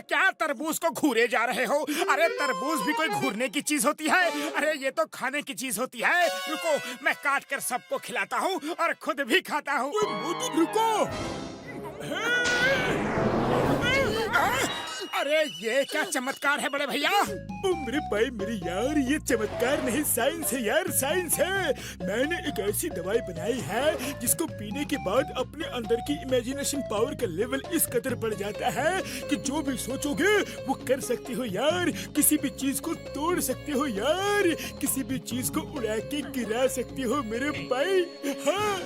क्या तरबूज को घूरे जा रहे हो? अरे तरबूज भी कोई घूरने की चीज होती है? अरे ये तो खाने की चीज होती है। रुको, मैं काट कर सबको खिलाता हूँ और खुद भी खाता हूँ। रुको। अरे ये क्या चमत्कार है बड़े भैया? मेरे भाई मेरे यार, ये चमत्कार नहीं, साइंस है यार, साइंस है। मैंने एक ऐसी दवाई बनाई है जिसको पीने के बाद अपने अंदर की इमेजिनेशन पावर का लेवल इस कदर बढ़ जाता है कि जो भी सोचोगे वो कर सकते हो यार। किसी भी चीज को तोड़ सकते हो यार, किसी भी चीज को उड़ा के गिरा सकते हो मेरे भाई। हाँ।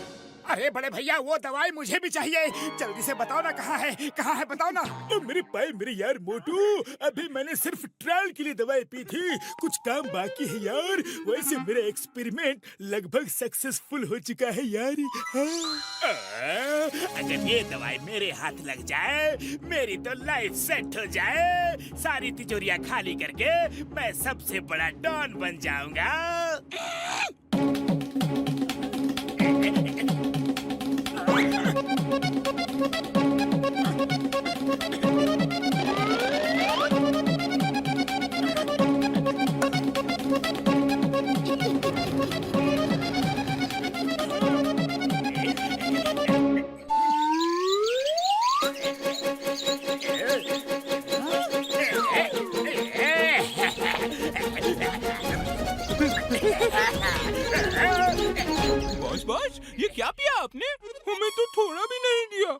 अरे बड़े भैया वो दवाई मुझे भी चाहिए, जल्दी से बताओ ना कहाँ है बताओ ना। मेरे भाई मेरे यार मोटू, अभी मैंने सिर्फ ट्रायल के लिए दवाई पी थी, कुछ काम बाकी है यार। वैसे मेरा एक्सपेरिमेंट लगभग सक्सेसफुल हो चुका है यार। हाँ। अगर ये दवाई मेरे हाथ लग जाए, मेरी तो लाइफ सेट हो जाए। सारी तिजोरियां खाली करके मैं सबसे बड़ा डॉन बन जाऊंगा। बॉस ये क्या पिया आपने? हमें तो थोड़ा भी नहीं दिया।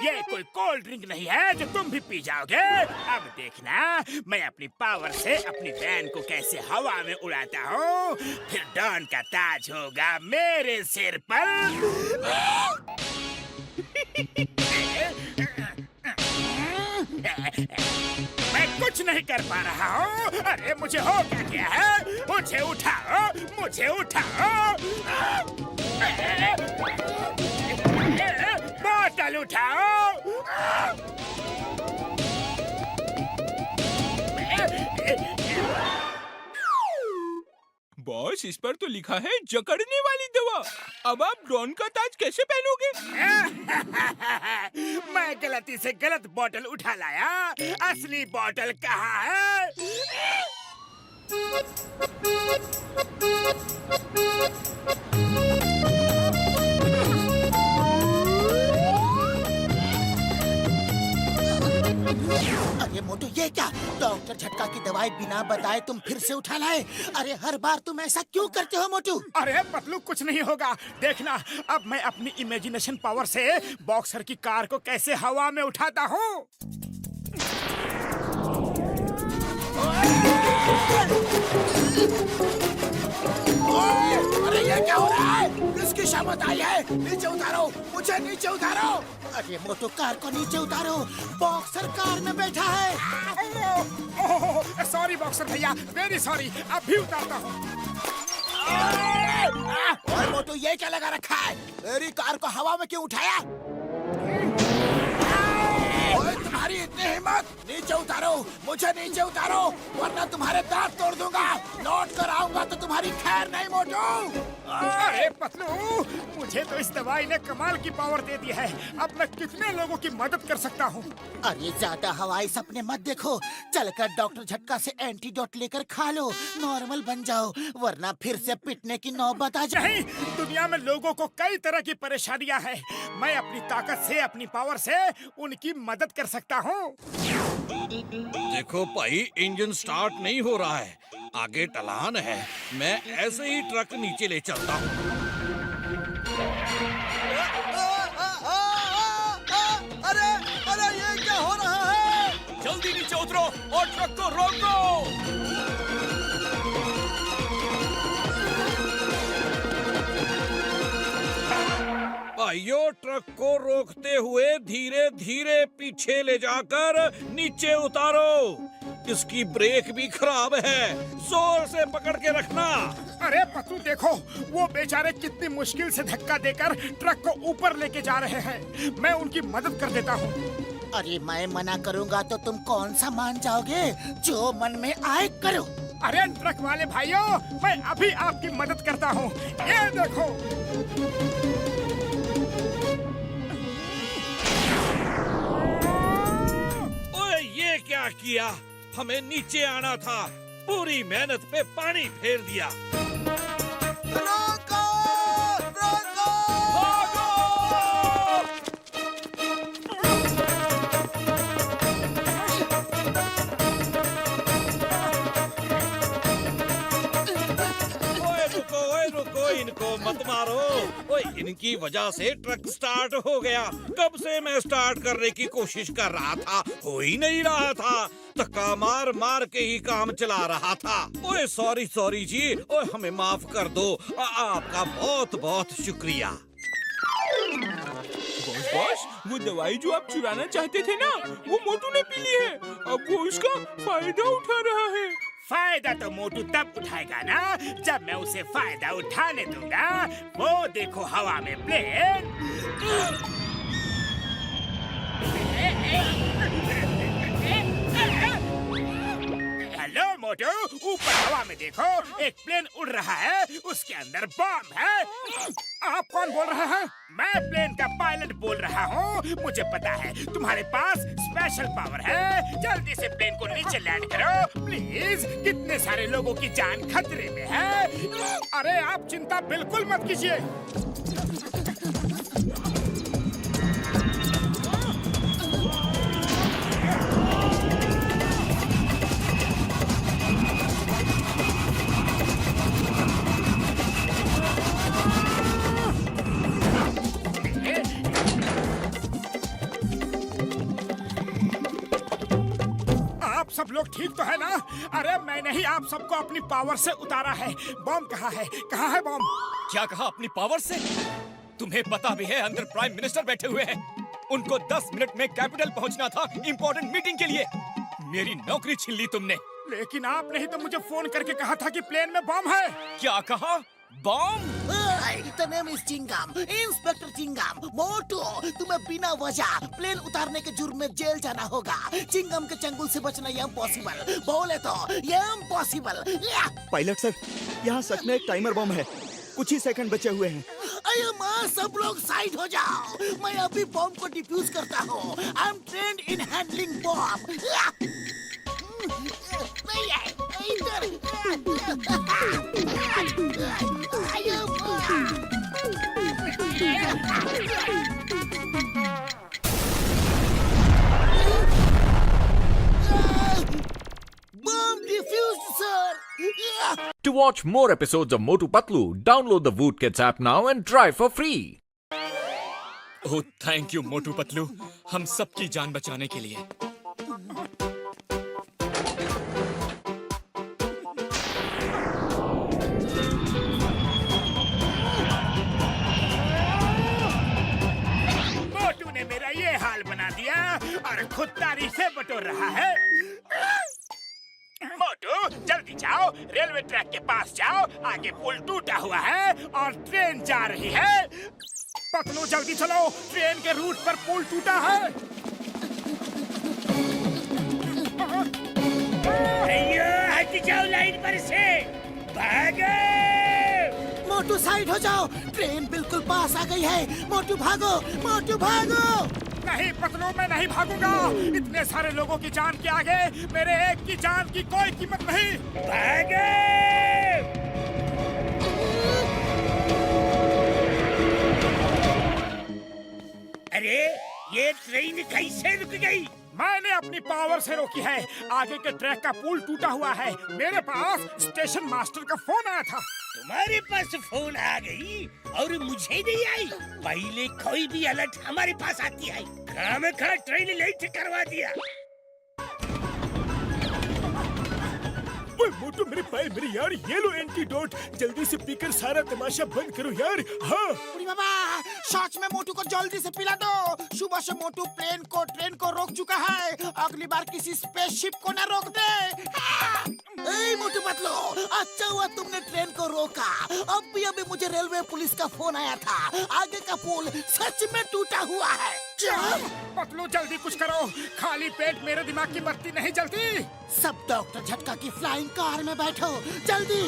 ये कोई कोल्ड ड्रिंक नहीं है जो तुम भी पी जाओगे। अब देखना मैं अपनी पावर से अपनी वैन को कैसे हवा में उड़ाता हूँ, फिर डॉन का ताज होगा मेरे सिर पर। मैं कुछ नहीं कर पा रहा हूँ। अरे मुझे हो क्या गया है? मुझे उठाओ, मुझे उठाओ। बोतल उठाओ। बॉस इस पर तो लिखा है जकड़ने वाली दवा। अब आप डॉन का ताज कैसे पहनोगे? मैं गलती से गलत बोतल उठा लाया। असली बोतल कहाँ है? अरे मोटू ये क्या? डॉक्टर झटका की दवाई बिना बताए तुम फिर से उठा लाए। अरे हर बार तुम ऐसा क्यों करते हो मोटू? अरे पतलू कुछ नहीं होगा, देखना अब मैं अपनी इमेजिनेशन पावर से बॉक्सर की कार को कैसे हवा में उठाता हूँ। अरे ये क्या हो रहा है? किसकी शामत आई है? नीचे उतारो, मुझे नीचे उतारो। अरे मोटू कार को नीचे उतारो, बॉक्सर कार में बैठा है। सॉरी बॉक्सर भैया, वेरी सॉरी, अभी उतारता हूँ। और मोटू ये क्या लगा रखा है? मेरी कार को हवा में क्यों उठाया? ओए तुम्हारी इतनी हिम्मत! नीचे उतारो, मुझे नीचे उतारो, वरना तुम्हारे दांत तोड़ दूंगा। लौट कर आऊंगा तो तुम्हारी खैर नहीं मोटू। अरे पतलू, मुझे तो इस दवाई ने कमाल की पावर दे दी है। अब मैं कितने लोगों की मदद कर सकता हूँ। अरे ज्यादा हवाई सपने मत देखो, चलकर डॉक्टर झटका से एंटीडोट लेकर खा लो, नॉर्मल बन जाओ, वरना फिर से पिटने की नौबत आ जाए। नहीं, दुनिया में लोगों को कई तरह की परेशानियां हैं। मैं अपनी ताकत से, अपनी पावर से उनकी मदद कर सकता हूँ। देखो भाई, इंजन स्टार्ट नहीं हो रहा है, आगे ढलान है। मैं ऐसे ही ट्रक नीचे ले चलता हूँ। अरे अरे ये क्या हो रहा है? जल्दी नीचे उतरो और ट्रक को रोको। भाइयों, ट्रक को रोकते हुए धीरे धीरे पीछे ले जाकर नीचे उतारो। इसकी ब्रेक भी खराब है, जोर से पकड़ के रखना। अरे पतलू देखो, वो बेचारे कितनी मुश्किल से धक्का देकर ट्रक को ऊपर लेके जा रहे हैं। मैं उनकी मदद कर देता हूँ। अरे मैं मना करूँगा तो तुम कौन सा मान जाओगे? जो मन में आए करो। अरे ट्रक वाले भाइयों, मैं अभी आपकी मदद करता हूँ। ये देखो। ओए क्या किया? हमें नीचे आना था। पूरी मेहनत पे पानी फेर दिया। रोको! रोको! ओए रुको, इनको मत मारो। ओए, इनकी वजह से ट्रक स्टार्ट हो गया। कब से मैं स्टार्ट करने की कोशिश कर रहा था, हो ही नहीं रहा था। धक्का मार मार के ही काम चला रहा था। ओए सॉरी जी, ओए हमें माफ कर दो। आपका बहुत बहुत शुक्रिया। बॉस, वो दवाई जो आप चुराना चाहते थे ना, वो मोटू ने पी ली है। अब वो उसका फायदा उठा रहा है। फायदा तो मोटू तब उठाएगा ना जब मैं उसे फायदा उठाने दूंगा। वो देखो हवा में प्लेन। हेलो मोटू, ऊपर हवा में देखो, एक प्लेन उड़ रहा है, उसके अंदर बम है। आप कौन बोल रहे हैं? मैं प्लेन का पायलट बोल रहा हूँ। मुझे पता है तुम्हारे पास स्पेशल पावर है। जल्दी से प्लेन को नीचे लैंड करो प्लीज। कितने सारे लोगों की जान खतरे में है। अरे आप चिंता बिल्कुल मत कीजिए। सब लोग ठीक तो है ना? अरे मैंने ही आप सबको अपनी पावर से उतारा है। बम कहाँ है? कहाँ है बम? क्या कहा अपनी पावर से? तुम्हें पता भी है अंदर प्राइम मिनिस्टर बैठे हुए हैं। उनको 10 मिनट में कैपिटल पहुंचना था इम्पोर्टेंट मीटिंग के लिए। मेरी नौकरी छीन ली तुमने। लेकिन आपने ही तो मुझे फोन करके कहा था कि प्लेन में बम है। क्या कहा? Bomb? The name is Chingam, inspector Chingam. Motu, तुम्हें बिना वजह प्लेन उतारने के जुर्म में जेल जाना होगा। चिंगम के चंगुल से बचना इम्पॉसिबल। बोले तो इम्पॉसिबल। पायलट सर, यहाँ सच में एक टाइमर बम है। कुछ ही सेकंड बचे हुए हैं। अरे माँ, सब लोग साइड हो जाओ। मैं अभी बम को डिफ्यूज करता हूँ। I am trained in handling bomb. नहीं है, इधर। Bomb defused, sir. To watch more episodes of Motu Patlu, download the Voot Kids app now and try for free. Oh thank you Motu Patlu, हम सबकी जान बचाने के लिए। मोटू ने मेरा ये हाल बना दिया और खुद तारीफें बटोर रहा है। मोटू जल्दी जाओ, रेलवे ट्रैक के पास जाओ। आगे पुल टूटा हुआ है और ट्रेन जा रही है। पतलू जल्दी चलो, ट्रेन के रूट पर पुल टूटा है। हट जाओ लाइन पर से, भागो। मोटू साइड हो जाओ, ट्रेन बिल्कुल पास आ गई है। मोटू भागो, मोटू भागो। नहीं पतलू, मैं नहीं भागूंगा। इतने सारे लोगों की जान के आगे मेरे एक की जान की कोई कीमत नहीं। भागो। अरे ये ट्रेन कैसे रुक गई? मैंने अपनी पावर से रोकी है। आगे के ट्रैक का पुल टूटा हुआ है। मेरे पास स्टेशन मास्टर का फोन आया था। तुम्हारे पास फोन आ गई और मुझे नहीं आई? पहले कोई भी अलर्ट हमारे पास आती है। खामखा ट्रेन लेट करवा दिया। ओए मोटू, मेरे पाए मेरे यार, ये लो एंटीडोट। जल्दी से पीकर सारा तमाशा बंद करो यार। हाँ उड़ी बाबा, सच में मोटू को जल्दी से पिला दो। सुबह से मोटू ट्रेन को रोक चुका है। अगली बार किसी स्पेसशिप को ना रोक दे। ए मोटू पतलू, अच्छा हुआ तुमने ट्रेन को रोका। अभी मुझे रेलवे पुलिस का फोन आया था। आगे का पुल सच में टूटा हुआ है। क्या? पतलू जल्दी कुछ करो, खाली पेट मेरे दिमाग की बत्ती नहीं जलती। सब डॉक्टर झटका की फ्लाइंग कार में बैठो, जल्दी।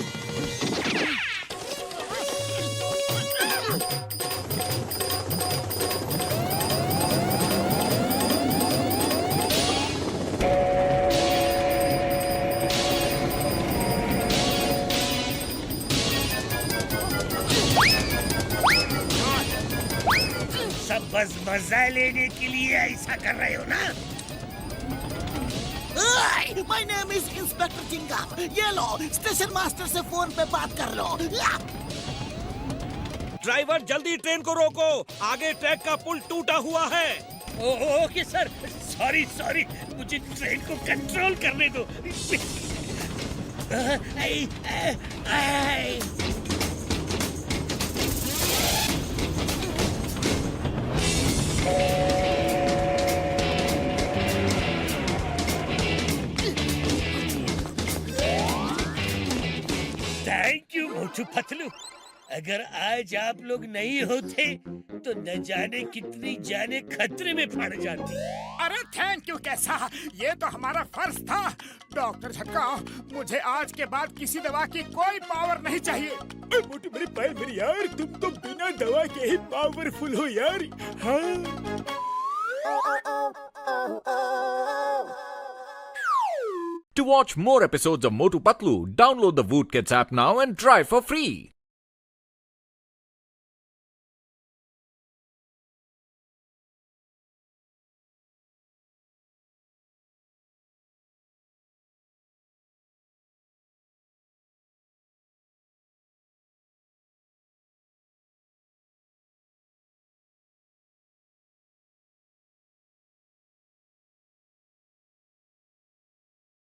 सब बस मजा लेने के लिए ऐसा कर रहे हो ना? My name is inspector Chingum. ये लो, स्टेशन मास्टर से फोन पे बात कर लो। ड्राइवर जल्दी ट्रेन को रोको, आगे ट्रैक का पुल टूटा हुआ है। ओके सर, सॉरी सॉरी, मुझे ट्रेन को कंट्रोल करने दो। Thank you Motu Patlu. अगर आज आप लोग नहीं होते तो न जाने कितनी जाने खतरे में पड़ जाती। अरे थैंक यू कैसा, ये तो हमारा फर्ज था। डॉक्टर झटका, मुझे आज के बाद किसी दवा की कोई पावर नहीं चाहिए। मोटू मेरे पैर मेरी यार, तुम तो बिना दवा के ही पावरफुल हो यार। हाँ। To watch more episodes of Motu Patlu, download the Woot Kids app now and try for free.